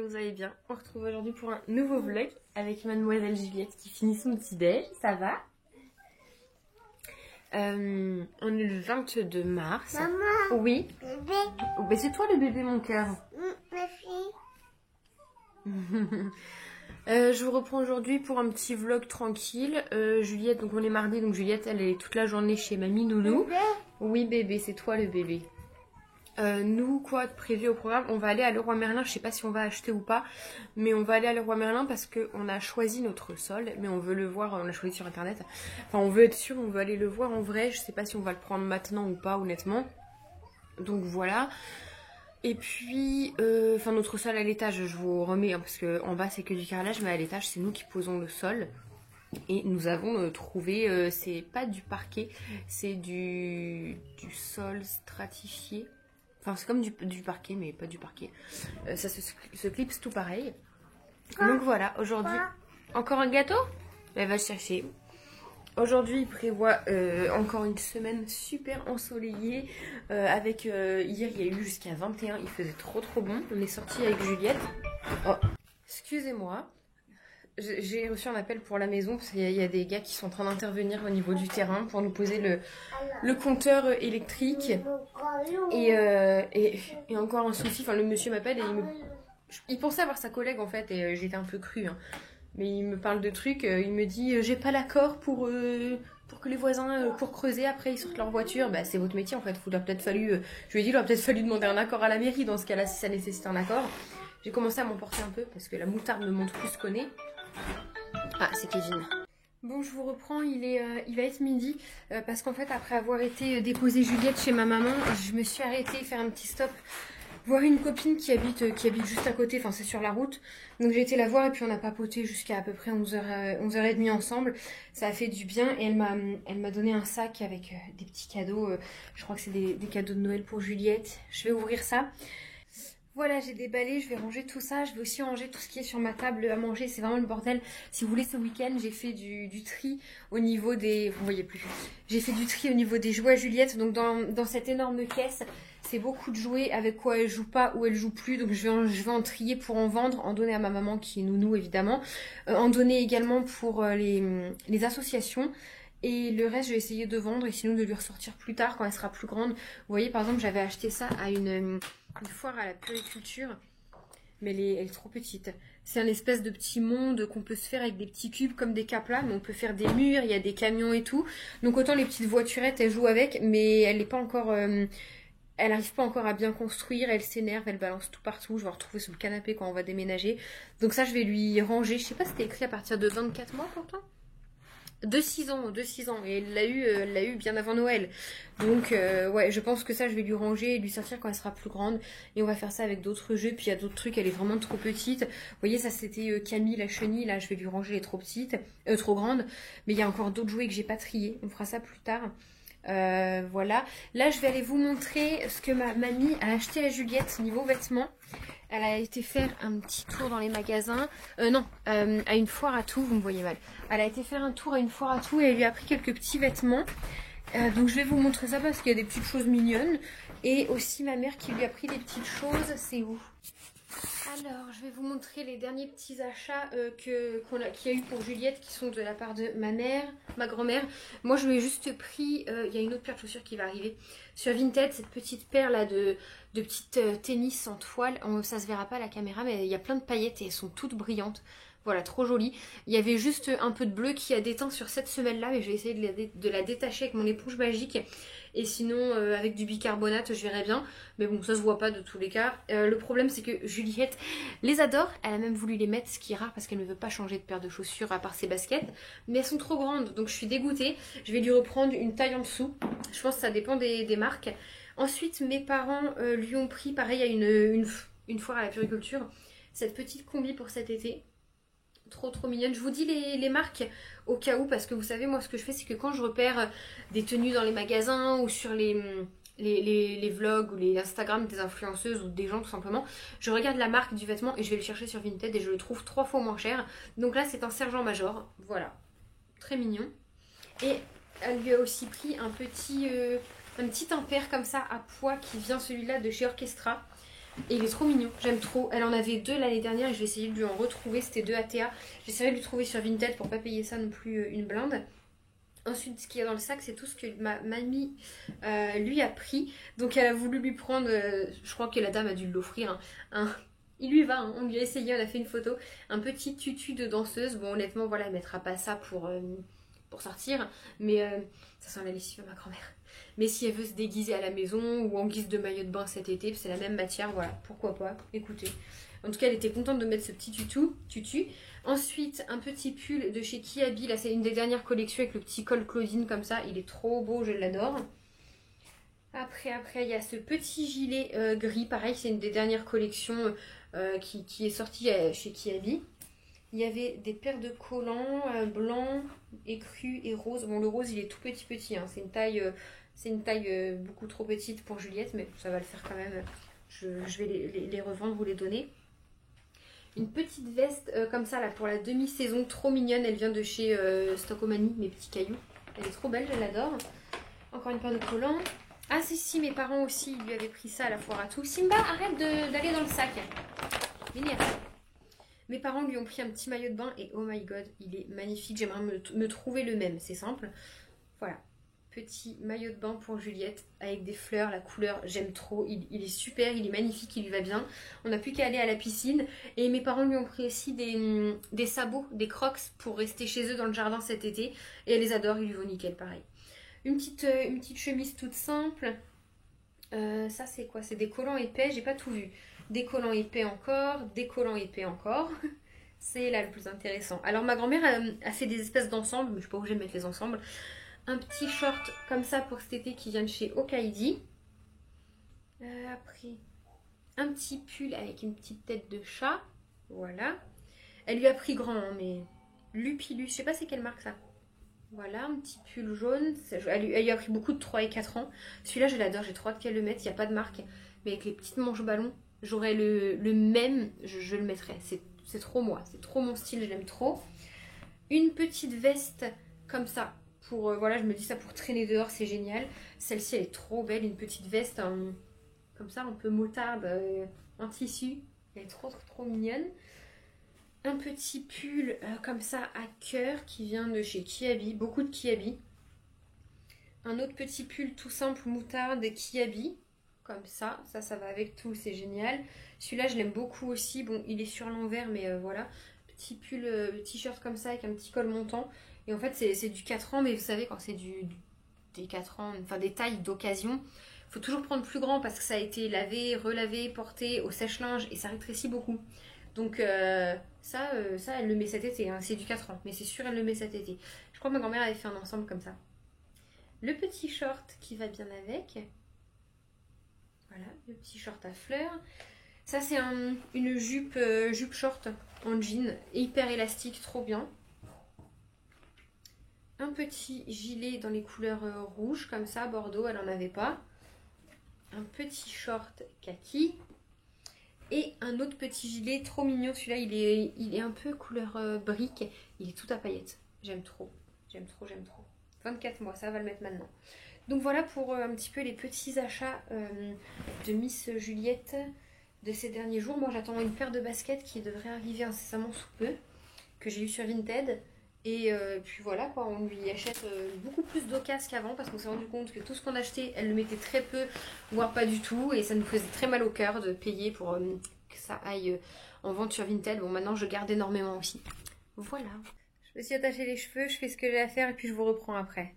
vous allez bien. On se retrouve aujourd'hui pour un nouveau vlog avec mademoiselle Juliette qui finit son petit déj. Ça va? On est le 22 mars. Maman. Oui. Bébé. Oh, bah c'est toi le bébé mon cœur. Ma fille. Je vous reprends aujourd'hui pour un petit vlog tranquille. Juliette, donc on est mardi, donc Juliette elle est toute la journée chez mamie Nounou. Bébé. Oui bébé, c'est toi le bébé. Nous, quoi de prévu au programme? On va aller à Leroy Merlin, je sais pas si on va acheter ou pas, mais on va aller à Leroy Merlin parce qu'on a choisi notre sol, mais on veut le voir, on l'a choisi sur internet. Enfin, on veut être sûr, on veut aller le voir en vrai, je sais pas si on va le prendre maintenant ou pas, honnêtement. Donc voilà. Et puis, enfin notre sol à l'étage, je vous remets, hein, parce qu'en bas c'est que du carrelage, mais à l'étage c'est nous qui posons le sol. Et nous avons trouvé, c'est pas du parquet, c'est du sol stratifié. Enfin, c'est comme du parquet, mais pas du parquet. Ça se clipse tout pareil. Donc voilà, aujourd'hui, encore un gâteau? Elle va chercher. Aujourd'hui, il prévoit encore une semaine super ensoleillée. Avec hier, il y a eu jusqu'à 21. Il faisait trop bon. On est sorti avec Juliette. Oh, excusez-moi. J'ai reçu un appel pour la maison parce qu'il y a des gars qui sont en train d'intervenir au niveau du terrain pour nous poser le compteur électrique. Et encore un souci, enfin le monsieur m'appelle et il pensait avoir sa collègue en fait et j'étais un peu crue. Hein. Mais il me parle de trucs, il me dit j'ai pas l'accord pour que les voisins, pour creuser, après ils sortent leur voiture. Bah c'est votre métier en fait, je lui ai dit il aurait peut-être fallu demander un accord à la mairie dans ce cas-là si ça nécessite un accord. J'ai commencé à m'emporter un peu parce que la moutarde me montre plus ce qu'on est. Ah, c'est Kevin. Bon, je vous reprends, il va être midi parce qu'en fait, après avoir été déposer Juliette chez ma maman, je me suis arrêtée faire un petit stop, voir une copine qui habite juste à côté, enfin c'est sur la route. Donc j'ai été la voir et puis on a papoté jusqu'à à peu près 11h30 ensemble. Ça a fait du bien et elle m'a donné un sac avec des petits cadeaux. Je crois que c'est des cadeaux de Noël pour Juliette. Je vais ouvrir ça. Voilà, j'ai déballé, je vais ranger tout ça. Je vais aussi ranger tout ce qui est sur ma table à manger. C'est vraiment le bordel. Si vous voulez, ce week-end, j'ai fait du tri au niveau des... Vous voyez plus. J'ai fait du tri au niveau des jouets à Juliette. Donc dans cette énorme caisse, c'est beaucoup de jouets avec quoi elle joue pas ou elle joue plus. Donc je vais en trier pour en vendre, en donner à ma maman qui est nounou évidemment. En donner également pour les associations. Et le reste, je vais essayer de vendre et sinon de lui ressortir plus tard quand elle sera plus grande. Vous voyez, par exemple, j'avais acheté ça à une foire à la puriculture, mais elle est trop petite. C'est un espèce de petit monde qu'on peut se faire avec des petits cubes comme des caplas, mais on peut faire des murs, il y a des camions et tout. Donc autant les petites voiturettes, elles jouent avec, mais elle n'est pas encore... elle n'arrive pas encore à bien construire, elle s'énerve, elle balance tout partout. Je vais retrouver sous le canapé quand on va déménager. Donc ça, je vais lui ranger. Je sais pas si c'était écrit à partir de 24 mois pourtant. De 6 ans, et elle l'a eu bien avant Noël. Donc ouais, je pense que ça je vais lui ranger et lui sortir quand elle sera plus grande. Et on va faire ça avec d'autres jeux, puis il y a d'autres trucs, elle est vraiment trop petite. Vous voyez, ça c'était Camille la chenille, là je vais lui ranger, elle est trop petite, trop grande. Mais il y a encore d'autres jouets que j'ai pas triés, on fera ça plus tard. Voilà, là je vais aller vous montrer ce que ma mamie a acheté à Juliette niveau vêtements. Elle a été faire un petit tour dans les magasins. Non, à une foire à tout, vous me voyez mal. Elle a été faire un tour à une foire à tout et elle lui a pris quelques petits vêtements. Donc je vais vous montrer ça parce qu'il y a des petites choses mignonnes. Et aussi ma mère qui lui a pris des petites choses. C'est où? Alors, je vais vous montrer les derniers petits achats qu'il y a eu pour Juliette qui sont de la part de ma mère, ma grand-mère. Moi, je lui ai juste pris, il y a une autre paire de chaussures qui va arriver sur Vinted, cette petite paire là de petites tennis en toile. Ça se verra pas à la caméra, mais il y a plein de paillettes et elles sont toutes brillantes. Voilà, trop jolies. Il y avait juste un peu de bleu qui a déteint sur cette semelle-là, mais je vais essayer de la détacher avec mon éponge magique. Et sinon, avec du bicarbonate, je verrai bien. Mais bon, ça se voit pas de tous les cas. Le problème, c'est que Juliette les adore. Elle a même voulu les mettre, ce qui est rare parce qu'elle ne veut pas changer de paire de chaussures à part ses baskets. Mais elles sont trop grandes, donc je suis dégoûtée. Je vais lui reprendre une taille en dessous. Je pense que ça dépend des marques. Ensuite, mes parents lui ont pris, pareil, à une foire à la puriculture, cette petite combi pour cet été. Trop mignonne. Je vous dis les marques au cas où, parce que vous savez, moi ce que je fais, c'est que quand je repère des tenues dans les magasins ou sur les vlogs ou les Instagram des influenceuses ou des gens tout simplement, je regarde la marque du vêtement et je vais le chercher sur Vinted et je le trouve 3 fois moins cher. Donc là c'est un sergent-major, voilà, très mignon. Et elle lui a aussi pris un petit impair comme ça à poids qui vient celui-là de chez Orchestra. Et il est trop mignon, j'aime trop. Elle en avait 2 l'année dernière et je vais essayer de lui en retrouver. C'était 2 ATA. J'essaierai de lui trouver sur Vinted pour pas payer ça non plus une blinde. Ensuite, ce qu'il y a dans le sac, c'est tout ce que ma mamie lui a pris. Donc elle a voulu lui prendre, je crois que la dame a dû l'offrir, il lui va, hein. On lui a essayé, on a fait une photo. Un petit tutu de danseuse. Bon, honnêtement, voilà, elle mettra pas ça pour sortir. Mais ça sent la lessive à ma grand-mère. Mais si elle veut se déguiser à la maison ou en guise de maillot de bain cet été, c'est la même matière, voilà, pourquoi pas, écoutez. En tout cas, elle était contente de mettre ce petit tutu. Ensuite, un petit pull de chez Kiabi, là c'est une des dernières collections avec le petit col Claudine comme ça, il est trop beau, je l'adore. Après, il y a ce petit gilet gris, pareil, c'est une des dernières collections qui est sortie chez Kiabi. Il y avait des paires de collants blancs, écrus et roses. Bon, le rose, il est tout petit, hein. C'est une taille beaucoup trop petite pour Juliette, mais ça va le faire quand même. Je vais les revendre, vous les donner. Une petite veste comme ça, là, pour la demi-saison, trop mignonne. Elle vient de chez Stockomanie, mes petits cailloux. Elle est trop belle, je l'adore. Encore une paire de collants. Ah, si, mes parents aussi, ils lui avaient pris ça à la foire à tout. Simba, arrête d'aller dans le sac. Vénère. Mes parents lui ont pris un petit maillot de bain et oh my god, il est magnifique. J'aimerais me trouver le même, c'est simple. Voilà, petit maillot de bain pour Juliette avec des fleurs, la couleur, j'aime trop. Il est super, il est magnifique, il lui va bien. On n'a plus qu'à aller à la piscine. Et mes parents lui ont pris aussi des sabots, des crocs pour rester chez eux dans le jardin cet été. Et elle les adore, ils lui vont nickel, pareil. Une petite chemise toute simple. Ça c'est quoi? C'est des collants épais, j'ai pas tout vu. Des collants épais encore, des collants épais encore. C'est là le plus intéressant. Alors ma grand-mère a fait des espèces d'ensembles, mais je suis pas obligée de mettre les ensembles. Un petit short comme ça pour cet été qui vient de chez Okaidi. Après, un petit pull avec une petite tête de chat. Voilà. Elle lui a pris grand, hein, mais Lupilus, je sais pas c'est quelle marque ça. Voilà, un petit pull jaune. Elle lui a pris beaucoup de 3 et 4 ans. Celui-là, je l'adore, j'ai trop hâte qu'elle le mette. Il n'y a pas de marque, mais avec les petites manches ballons. J'aurais le même, je le mettrais. C'est trop moi, c'est trop mon style, je l'aime trop. Une petite veste comme ça. Pour voilà, je me dis ça pour traîner dehors, c'est génial. Celle-ci, elle est trop belle. Une petite veste comme ça, un peu moutarde, en tissu. Elle est trop mignonne. Un petit pull comme ça à cœur qui vient de chez Kiabi. Beaucoup de Kiabi. Un autre petit pull tout simple moutarde Kiabi. Comme ça va avec tout, c'est génial. Celui-là, je l'aime beaucoup aussi. Bon, il est sur l'envers, mais voilà. Petit pull, t-shirt comme ça avec un petit col montant. Et en fait, c'est du 4 ans, mais vous savez, quand c'est des 4 ans, enfin des tailles d'occasion, il faut toujours prendre plus grand parce que ça a été lavé, relavé, porté au sèche-linge et ça rétrécit beaucoup. Donc ça, elle le met cet été, hein. C'est du 4 ans, mais c'est sûr, elle le met cet été. Je crois que ma grand-mère avait fait un ensemble comme ça. Le petit short qui va bien avec. Voilà, le petit short à fleurs. Ça, c'est une jupe short en jean, hyper élastique, trop bien. Un petit gilet dans les couleurs rouges, comme ça, bordeaux, elle n'en avait pas. Un petit short kaki. Et un autre petit gilet, trop mignon. Celui-là, il est un peu couleur brique. Il est tout à paillettes. J'aime trop. 24 mois, ça va le mettre maintenant. Donc voilà pour un petit peu les petits achats de Miss Juliette de ces derniers jours. Moi, j'attends une paire de baskets qui devrait arriver incessamment sous peu, que j'ai eu sur Vinted. Et puis voilà quoi, on lui achète beaucoup plus d'occasions qu'avant parce qu'on s'est rendu compte que tout ce qu'on achetait, elle le mettait très peu, voire pas du tout. Et ça nous faisait très mal au cœur de payer pour que ça aille en vente sur Vinted. Bon, maintenant je garde énormément aussi. Voilà. Je me suis attachée les cheveux, je fais ce que j'ai à faire et puis je vous reprends après.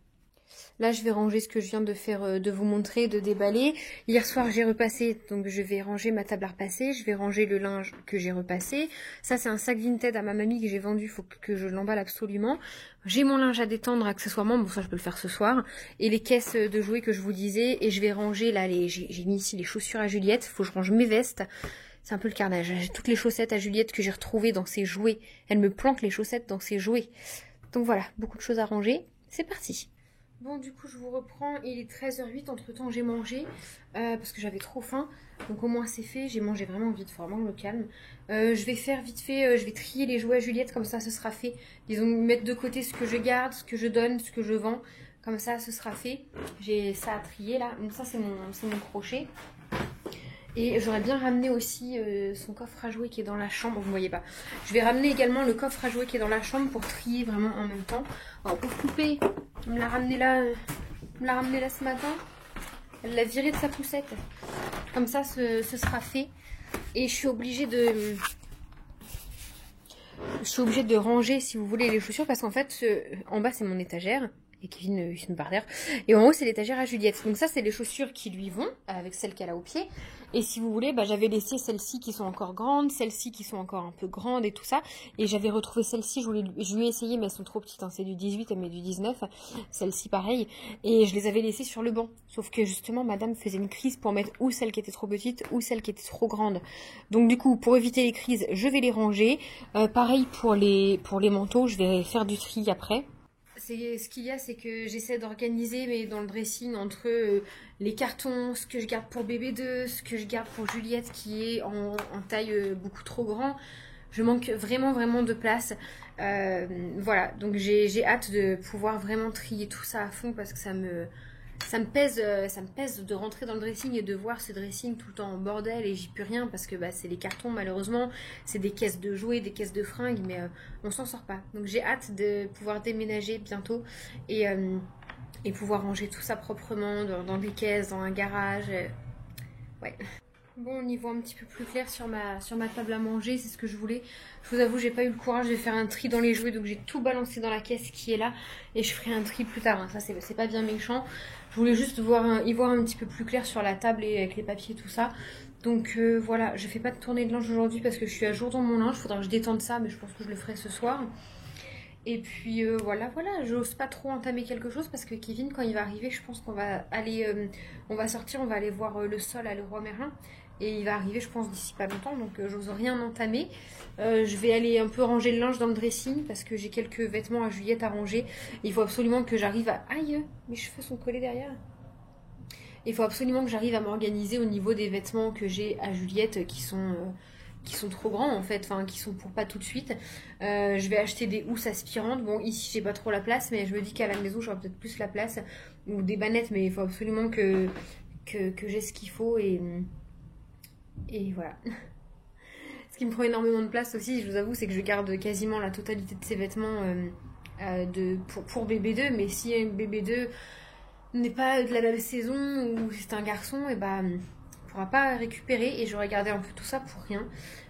Là, je vais ranger ce que je viens de faire, de vous montrer, de déballer. Hier soir, j'ai repassé, donc je vais ranger ma table à repasser. Je vais ranger le linge que j'ai repassé. Ça, c'est un sac Vinted à ma mamie que j'ai vendu. Il faut que je l'emballe absolument. J'ai mon linge à détendre accessoirement. Bon, ça, je peux le faire ce soir. Et les caisses de jouets que je vous disais. Et je vais ranger, là, j'ai mis ici les chaussures à Juliette. Il faut que je range mes vestes. C'est un peu le carnage. J'ai toutes les chaussettes à Juliette que j'ai retrouvées dans ses jouets. Elle me planque les chaussettes dans ses jouets. Donc voilà, beaucoup de choses à ranger. C'est parti. Bon, du coup, je vous reprends. Il est 13h08. Entre-temps, j'ai mangé parce que j'avais trop faim. Donc, au moins, c'est fait. J'ai mangé vraiment vite, faut vraiment le calme. Je vais faire vite fait, je vais trier les jouets à Juliette. Comme ça, ce sera fait. Disons, mettre de côté ce que je garde, ce que je donne, ce que je vends. Comme ça, ce sera fait. J'ai ça à trier, là. Donc, ça, c'est mon crochet. Et j'aurais bien ramené aussi son coffre à jouer qui est dans la chambre, vous ne voyez pas. Je vais ramener également le coffre à jouer qui est dans la chambre pour trier vraiment en même temps. Alors pour couper, on me l'a ramené là, ce matin. Elle l'a viré de sa poussette. Comme ça, ce sera fait. Et je suis obligée de ranger, si vous voulez, les chaussures parce qu'en fait, en bas c'est mon étagère. Et Kevin il se me barre d'air. Et en haut c'est l'étagère à Juliette. Donc ça c'est les chaussures qui lui vont avec celles qu'elle a au pied. Et si vous voulez, j'avais laissé celles-ci qui sont encore grandes, celles-ci qui sont encore un peu grandes et tout ça. Et j'avais retrouvé celles-ci, je lui ai essayé mais elles sont trop petites, hein. C'est du 18, elle met du 19. Celles-ci pareil. Et je les avais laissées sur le banc. Sauf que justement madame faisait une crise pour mettre ou celles qui étaient trop petites ou celles qui étaient trop grandes. Donc du coup pour éviter les crises, je vais les ranger. Pareil pour les manteaux, je vais faire du tri après. Ce qu'il y a, c'est que j'essaie d'organiser mais dans le dressing entre les cartons, ce que je garde pour bébé 2, ce que je garde pour Juliette qui est en taille beaucoup trop grand. Je manque vraiment de place. Voilà, donc j'ai hâte de pouvoir vraiment trier tout ça à fond parce que ça me pèse de rentrer dans le dressing et de voir ce dressing tout le temps en bordel et j'y peux rien parce que c'est les cartons malheureusement, c'est des caisses de jouets, des caisses de fringues mais on s'en sort pas. Donc j'ai hâte de pouvoir déménager bientôt et pouvoir ranger tout ça proprement dans des caisses, dans un garage. Ouais. Bon, on y voit un petit peu plus clair sur ma table à manger, c'est ce que je voulais. Je vous avoue, j'ai pas eu le courage de faire un tri dans les jouets, donc j'ai tout balancé dans la caisse qui est là. Et je ferai un tri plus tard, hein. Ça c'est pas bien méchant. Je voulais juste y voir un petit peu plus clair sur la table et avec les papiers, tout ça. Donc voilà, je fais pas de tournée de linge aujourd'hui parce que je suis à jour dans mon linge. Faudra que je détende ça, mais je pense que je le ferai ce soir. Et puis voilà, j'ose pas trop entamer quelque chose parce que Kevin, quand il va arriver, je pense qu'on va aller, on va sortir, on va aller voir le sol à Leroy Merlin. Et il va arriver, je pense, d'ici pas longtemps, donc j'ose rien entamer. Je vais aller un peu ranger le linge dans le dressing parce que j'ai quelques vêtements à Juliette à ranger. Il faut absolument que j'arrive à... Aïe, mes cheveux sont collés derrière. Il faut absolument que j'arrive à m'organiser au niveau des vêtements que j'ai à Juliette qui sont trop grands en fait, enfin qui sont pour pas tout de suite. Je vais acheter des housses aspirantes. Bon, ici j'ai pas trop la place, mais je me dis qu'à la maison j'aurai peut-être plus la place. Ou des bannettes, mais il faut absolument que j'ai ce qu'il faut et voilà. Ce qui me prend énormément de place aussi, je vous avoue, c'est que je garde quasiment la totalité de ces vêtements pour bébé 2. Mais si bébé 2 n'est pas de la même saison ou c'est un garçon, et ne pourra pas récupérer. Et j'aurais gardé un peu tout ça pour rien.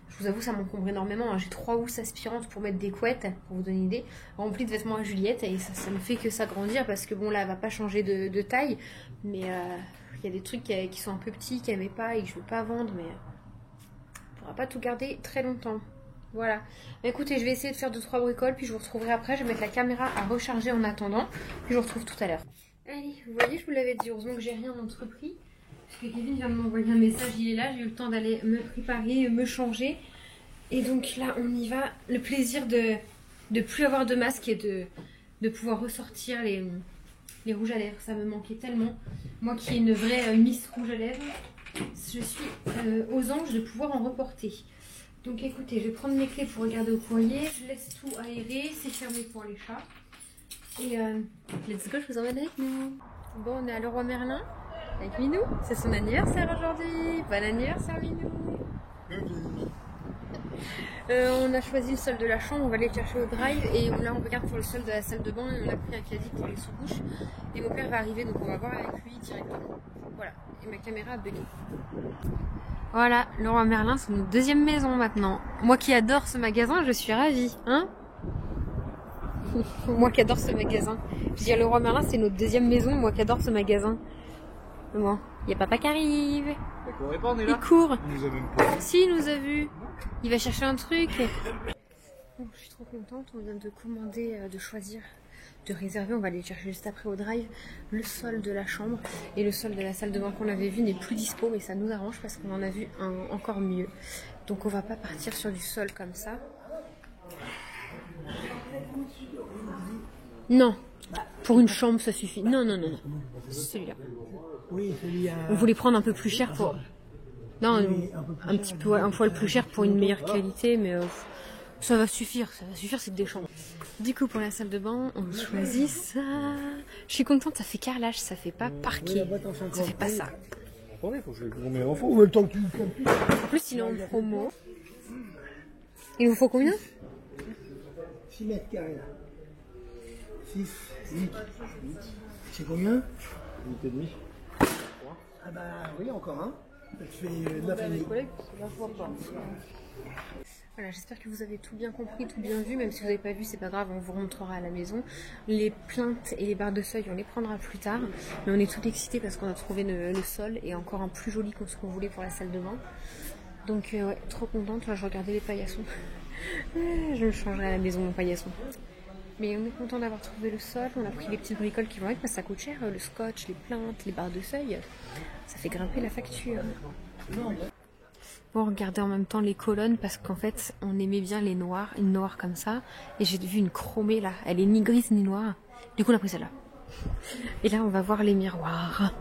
Je vous avoue, ça m'encombre énormément, hein. J'ai 3 housses aspirantes pour mettre des couettes, pour vous donner une idée, remplies de vêtements à Juliette. Et ça ne fait que s'agrandir parce que bon, là, elle va pas changer de taille. Mais il y a des trucs qui sont un peu petits, qu'elle met pas et que je veux pas vendre. Mais on pourra pas tout garder très longtemps. Voilà. Écoutez, je vais essayer de faire 2-3 bricoles, puis je vous retrouverai après. Je vais mettre la caméra à recharger en attendant. Puis je vous retrouve tout à l'heure. Allez, vous voyez, je vous l'avais dit, heureusement que j'ai rien entrepris. Parce que Kevin vient de m'envoyer un message, il est là, j'ai eu le temps d'aller me préparer, me changer. Et donc là, on y va. Le plaisir de plus avoir de masque et de pouvoir ressortir les rouges à lèvres. Ça me manquait tellement. Moi qui ai une vraie Miss rouge à lèvres, je suis aux anges de pouvoir en reporter. Donc écoutez, je vais prendre mes clés pour regarder au courrier. Je laisse tout aérer, c'est fermé pour les chats. Et let's go, je vous emmène avec nous. Bon, on est à Leroy Merlin avec Minou. C'est son anniversaire aujourd'hui. Bon anniversaire Minou. On a choisi le sol de la chambre, on va aller le chercher au drive. Et là on regarde pour le sol de la salle de bain et on a pris un caddie pour les sous-couches. Et mon père va arriver, donc on va voir avec lui directement. Voilà, et ma caméra a bugué. Voilà, Leroy Merlin, c'est notre deuxième maison maintenant. Moi qui adore ce magasin, je suis ravie, hein. Moi qui adore ce magasin. Je dis à Leroy Merlin, c'est notre deuxième maison, moi qui adore ce magasin. Bon, il y a papa qui arrive. Il court. Il nous a même pas. Si, il nous a vu. Il va chercher un truc. Bon, je suis trop contente, on vient de commander, de choisir, de réserver. On va aller chercher juste après au drive le sol de la chambre. Et le sol de la salle de bain qu'on avait vu n'est plus dispo, mais ça nous arrange parce qu'on en a vu un encore mieux. Donc on va pas partir sur du sol comme ça. Non, pour une chambre ça suffit. Non, non, non, non. Celui-là. Oui, celui-là. On voulait prendre un peu plus cher pour... Non, un petit peu, un poil plus cher pour une meilleure qualité, mais ça va suffire, c'est des chambres. Du coup, pour la salle de bain, on choisit ça. Je suis contente, ça fait carrelage, ça fait pas parquet, ça fait pas ça. attendez, faut que je vous mette en On fond. veut le temps que tu calcules. En plus, il est en promo. Il vous faut combien? 6 mètres carrés là. 6, 8. C'est combien? 8,5. Ah bah oui, encore un. Ça te fait 9,5. Voilà, j'espère que vous avez tout bien compris, tout bien vu. Même si vous n'avez pas vu, c'est pas grave, on vous remontrera à la maison. Les plaintes et les barres de seuil, on les prendra plus tard. Mais on est tout excités parce qu'on a trouvé le sol et encore un plus joli que ce qu'on voulait pour la salle de bain. Donc ouais, trop contente. Là, je regardais les paillassons. Je le changerai à la maison, mon paillasson. Mais on est content d'avoir trouvé le sol. On a pris les petites bricoles qui vont avec parce que ça coûte cher. Le scotch, les plaintes, les barres de seuil. Ça fait grimper la facture. Bon, regardez en même temps les colonnes parce qu'en fait, on aimait bien les noirs, une noire comme ça. Et j'ai vu une chromée là. Elle est ni grise ni noire. Du coup, on a pris celle-là. Et là, on va voir les miroirs.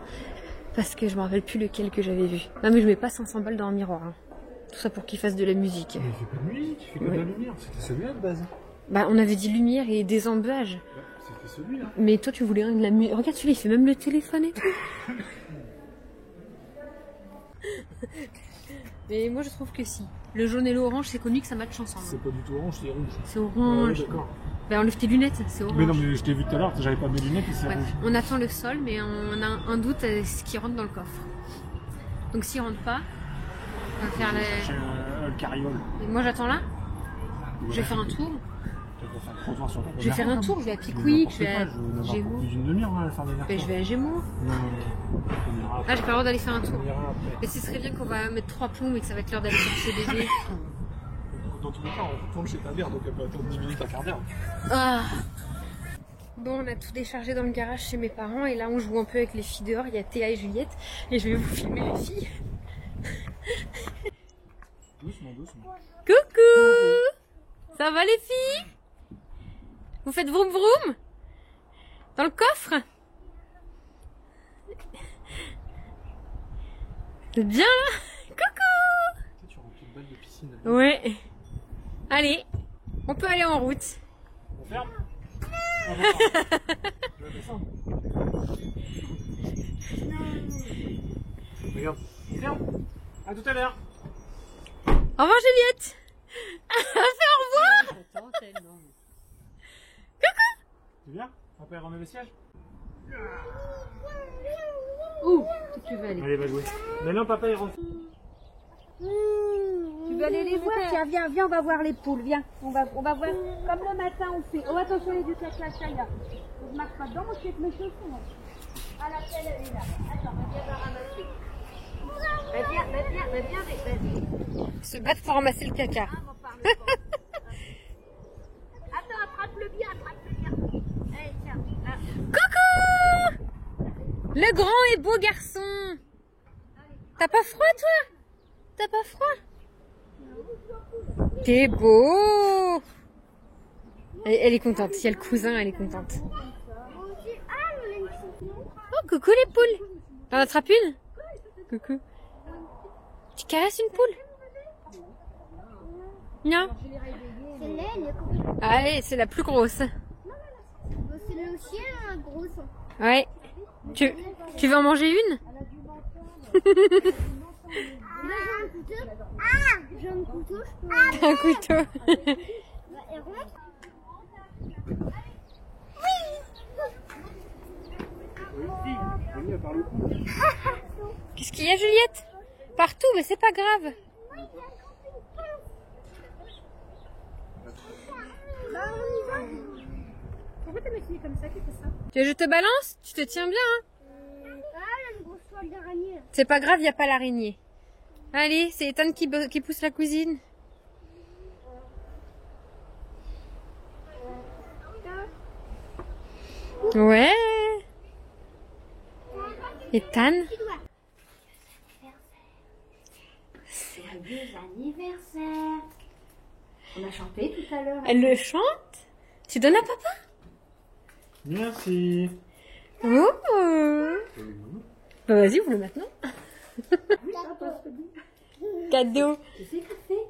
Parce que je me rappelle plus lequel que j'avais vu. Non, mais je mets pas 500 balles dans un miroir. Hein. Tout ça pour qu'il fasse de la musique. Mais il fait pas de musique, il fait que de la lumière. C'était celui-là de base. Bah, on avait dit lumière et des embuages. C'était celui-là. Mais toi, tu voulais rien de la musique. Regarde celui-là, il fait même le téléphone et tout. Mais moi, je trouve que si. Le jaune et l'orange, c'est connu que ça match ensemble. C'est pas du tout orange, c'est rouge. C'est orange. Ouais, d'accord. Bah, enlève tes lunettes, c'est orange. Mais non, mais je t'ai vu tout à l'heure, j'avais pas mes lunettes et c'est Ouais. rouge. On attend le sol, mais on a un doute à ce qui rentre dans le coffre. Donc s'il rentre pas, on va faire Le carriole. Moi j'attends là. Je vais faire un tour. Je vais faire un tour, je vais à Pickwick, je vais à Gémeaux. Plus d'une demi-heure à la fin de la Je vais à Gémeaux. Non. Ah, j'ai pas le droit d'aller faire un tour. On ira après. Mais ce serait bien qu'on va mettre 3 plombs et que ça va être l'heure d'aller chercher bébé. Dans tous les cas, on retourne chez ta mère, donc elle peut attendre 10 minutes à quart d'heure. Ah. Bon, on a tout déchargé dans le garage chez mes parents et là on joue un peu avec les filles dehors. Il y a Théa et Juliette et je vais vous filmer les filles. Doucement, doucement. Coucou! Ça va les filles? Vous faites vroom vroom? Dans le coffre? C'est bien là? Coucou! Tu remplis une balle de piscine. Ouais. Allez, on peut aller en route. On ferme? On va je vais descendre. Regarde. Ferme. À tout à l'heure. Au revoir Juliette. Fais au revoir. Coucou. Tu viens? Papa remet le siège? Où tu veux aller? Allez, va jouer. Maintenant, papa il rentre. Tu veux aller les voir? Tiens, viens, on va voir les poules, viens. On va voir, comme le matin on fait. Oh, attention, les caca là. Je marche pas dedans, moi je fais mes chaussons. Ah, la pelle, elle est là. Attends, viens la ramasser. Viens, vas-y. Se battre pour ramasser le caca. Attends, attrape-le bien. Allez, tiens, là. Coucou! Le grand et beau garçon. T'as pas froid toi? T'as pas froid? T'es beau! Elle est contente. Il y a le cousin, elle est contente. Oh, coucou les poules! T'en attrapes une? Coucou. Tu caresses une poule? Non? Allez, c'est la plus grosse. C'est le chien gros. Ouais. Tu veux en manger une? J'ai un couteau, je peux... T'as un couteau. Elle rentre. Qu'est-ce qu'il y a Juliette? Partout, mais c'est pas grave. Pourquoi t'as maquillé comme ça? Qu'est-ce que c'est ça? Tu veux que je te balance? Tu te tiens bien, hein? Ah, elle a une grosse toile d'araignée. C'est pas grave, il n'y a pas l'araignée. Allez, c'est Ethan qui pousse la cuisine. Ouais. Ethan. Joyeux anniversaire. On a chanté tout à l'heure. Elle le chante? Tu donnes à papa? Merci. Oh. Bah vas-y, ouvre-le maintenant. Cadeau. Tu sais que c'est?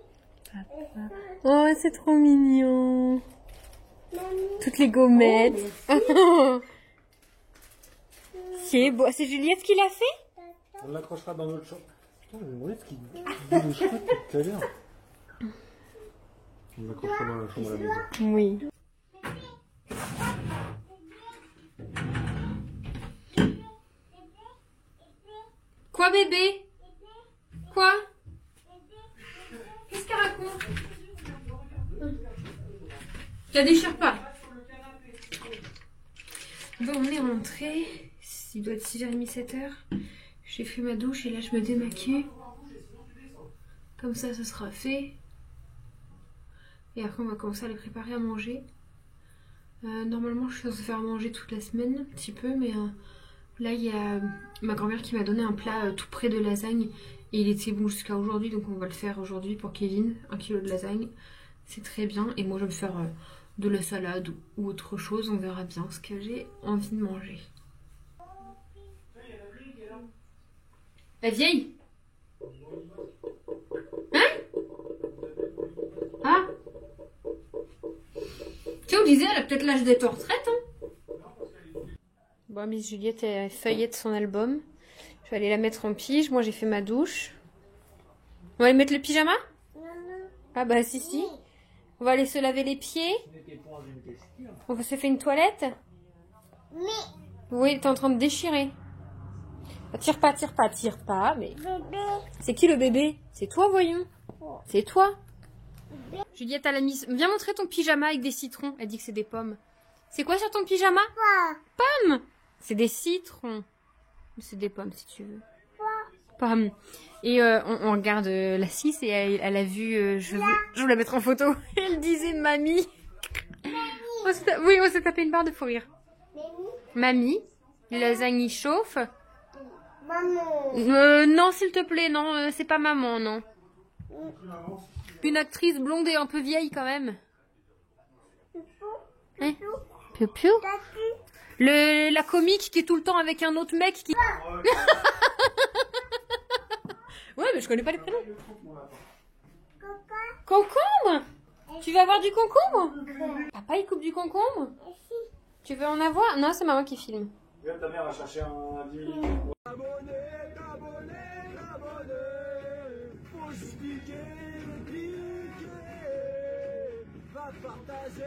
Oh, c'est trop mignon. Toutes les gommettes. C'est beau. C'est Juliette qui l'a fait? On l'accrochera dans notre chambre. Putain, je me demandais ce qu'il dit de chouette depuis tout à l'heure. On l'accrochera dans la chambre à la maison. Oui. Quoi bébé? Quoi? Qu'est-ce qu'elle raconte? Je la déchire pas. Bon, on est rentré. Il doit être 6h30, 7h. J'ai fait ma douche et là je me démaquille. Comme ça sera fait. Et après on va commencer à les préparer à manger. Normalement je suis censée faire manger toute la semaine, un petit peu, mais là il y a ma grand-mère qui m'a donné un plat tout près de lasagne. Et il était bon jusqu'à aujourd'hui, donc on va le faire aujourd'hui pour Kevin, 1 kilo de lasagne. C'est très bien. Et moi je vais me faire de la salade ou autre chose, on verra bien ce que j'ai envie de manger. La vieille? Hein? Ah? Tu sais, on disait, elle a peut-être l'âge d'être en retraite, hein? Bon, Miss Juliette, elle feuillette son album. Je vais aller la mettre en pige. Moi, j'ai fait ma douche. On va aller mettre le pyjama? Ah bah, si. On va aller se laver les pieds. On se fait une toilette? Oui, t'es en train de déchirer. Tire pas, mais... C'est qui le bébé? C'est toi, voyons. C'est toi. Juliette, elle a mis... Viens montrer ton pyjama avec des citrons. Elle dit que c'est des pommes. C'est quoi sur ton pyjama? Pommes. C'est des citrons. C'est des pommes, si tu veux. Pommes. Et on regarde la 6 et elle a vu... je vous la mettrai en photo. Elle disait mamie. Oui, on s'est tapé une barre de fou rire. Mamie. Lasagne chauffe. Maman. Non, s'il te plaît, non, c'est pas maman, non. Une actrice blonde et un peu vieille quand même. Hein? Piu-piu? La comique qui est tout le temps avec un autre mec qui... Ouais, mais je connais pas les prénoms. Concombre? Tu veux avoir du concombre? Papa, il coupe du concombre? Tu veux en avoir? Non, c'est maman qui filme. Ta mère a cherché un 10 minutes. Abonnez, faut se piquer, va partager.